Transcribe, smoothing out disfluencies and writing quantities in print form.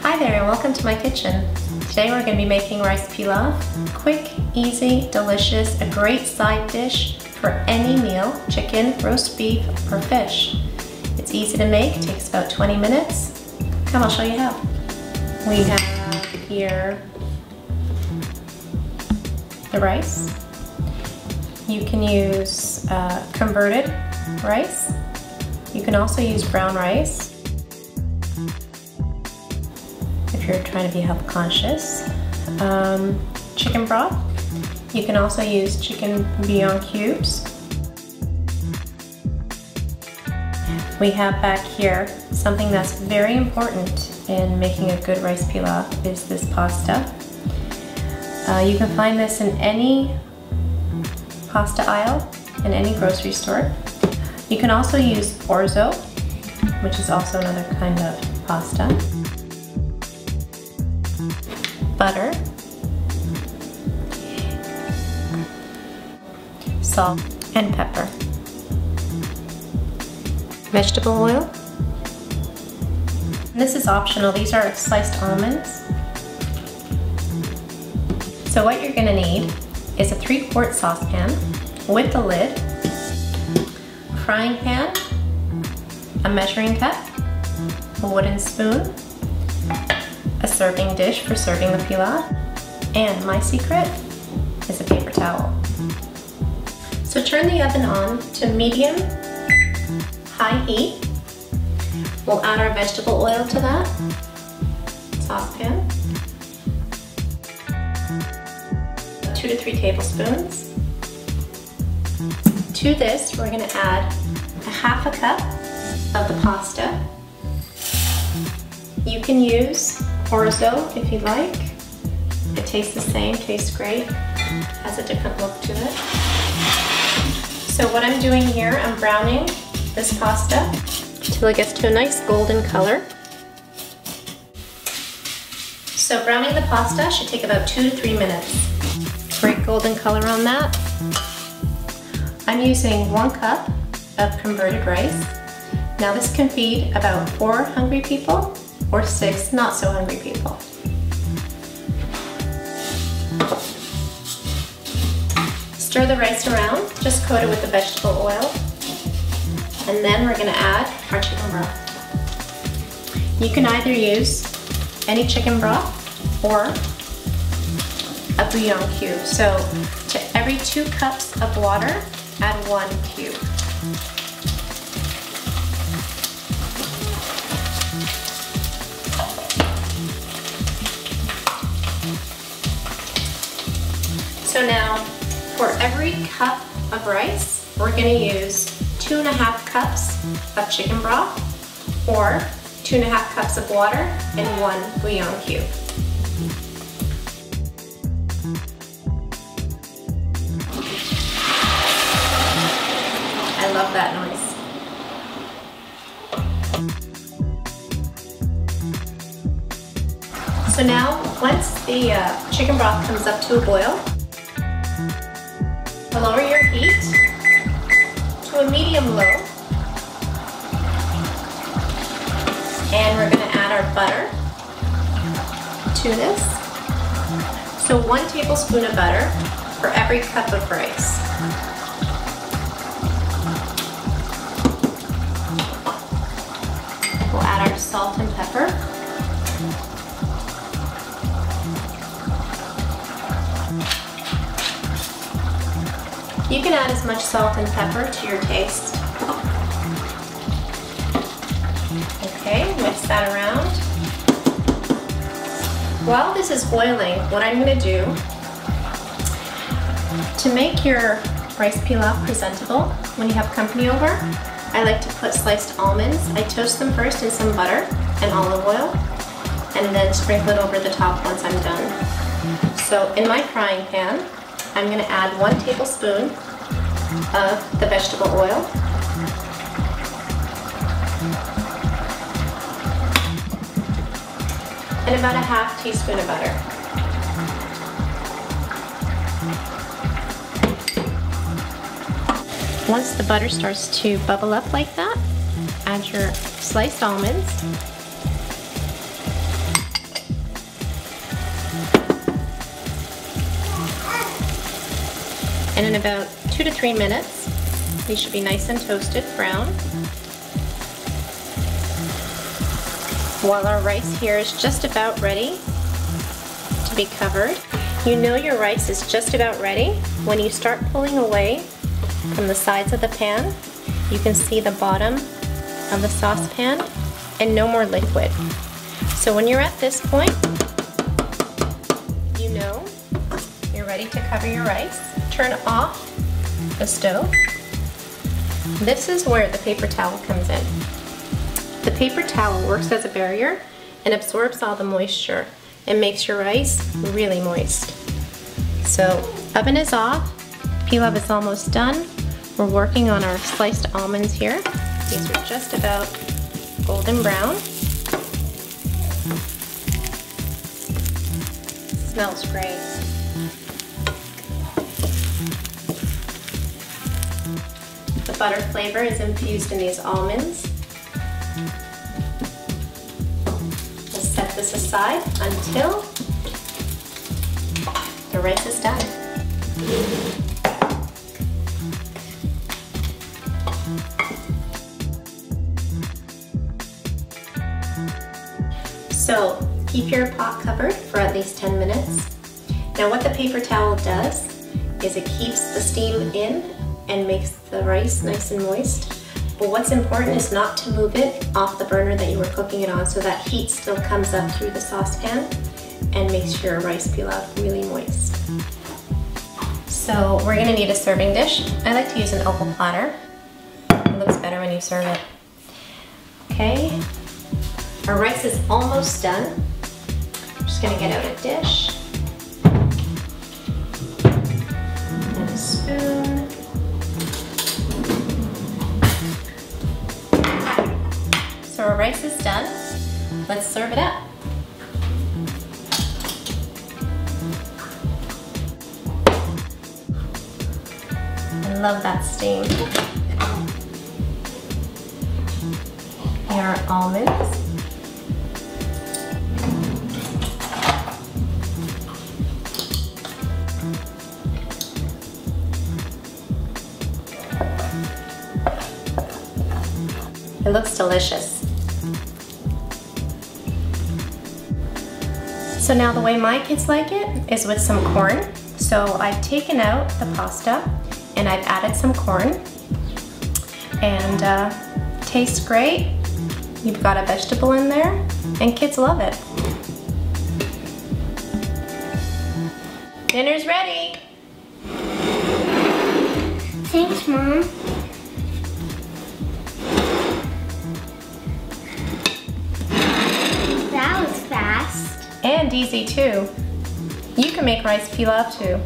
Hi there and welcome to my kitchen. Today we're going to be making rice pilaf. Quick, easy, delicious, a great side dish for any meal, chicken, roast beef, or fish. It's easy to make, takes about 20 minutes. Come, I'll show you how. We have here the rice. You can use converted rice. You can also use brown rice if you're trying to be health conscious. Chicken broth. You can also use chicken bouillon cubes. We have back here something that's very important in making a good rice pilaf is this pasta. You can find this in any pasta aisle in any grocery store. You can also use orzo, which is also another kind of pasta. Butter, salt, and pepper. Vegetable oil. And this is optional. These are sliced almonds. So what you're gonna need is a 3-quart saucepan with a lid, frying pan, a measuring cup, a wooden spoon, a serving dish for serving the pilaf, and my secret is a paper towel. So turn the oven on to medium high heat. We'll add our vegetable oil to that saucepan. 2 to 3 tablespoons. To this, we're going to add a half a cup of the pasta. You can use orzo if you like. It tastes the same, tastes great, has a different look to it. So what I'm doing here, I'm browning this pasta until it gets to a nice golden color. So browning the pasta should take about 2 to 3 minutes. Great golden color on that. I'm using 1 cup of converted rice. Now this can feed about 4 hungry people or 6 not so hungry people. Stir the rice around, just coat it with the vegetable oil, and then we're gonna add our chicken broth. You can either use any chicken broth or a bouillon cube. So to every 2 cups of water, add 1 cube. So now, for every cup of rice, we're gonna use 2.5 cups of chicken broth or 2.5 cups of water and 1 bouillon cube. I love that noise. So now, once the chicken broth comes up to a boil, lower your heat to a medium low, and we're going to add our butter to this. So 1 tablespoon of butter for every cup of rice. We'll add our salt and pepper. You can add as much salt and pepper to your taste. Okay, mix that around. While this is boiling, what I'm going to do to make your rice pilaf presentable when you have company over, I like to put sliced almonds. I toast them first in some butter and olive oil, and then sprinkle it over the top once I'm done. So in my frying pan, I'm going to add 1 tablespoon of the vegetable oil. And about a half teaspoon of butter. Once the butter starts to bubble up like that, add your sliced almonds And in about 2 to 3 minutes, these should be nice and toasted brown. While our rice here is just about ready to be covered. You know your rice is just about ready when you start pulling away from the sides of the pan. You can see the bottom of the saucepan and no more liquid. So when you're at this point, you know you're ready to cover your rice. Turn off the stove. This is where the paper towel comes in. The paper towel works as a barrier and absorbs all the moisture and makes your rice really moist. So oven is off, pilaf is almost done. We're working on our sliced almonds here. These are just about golden brown. Smells great. The butter flavor is infused in these almonds. We'll set this aside until the rice is done. So keep your pot covered for at least 10 minutes. Now what the paper towel does is it keeps the steam in and makes the rice nice and moist. But what's important is not to move it off the burner that you were cooking it on, so that heat still comes up through the saucepan and makes your rice pilaf really moist. So we're gonna need a serving dish. I like to use an oval platter. It looks better when you serve it. Okay, our rice is almost done. I'm just gonna get out a dish and a spoon. So our rice is done. Let's serve it up. I love that steam. Here are almonds. It looks delicious. So now the way my kids like it is with some corn. So I've taken out the pasta and I've added some corn, and tastes great. You've got a vegetable in there and kids love it. Dinner's ready. Thanks, Mom. That was fast. And easy too. You can make rice pilaf too.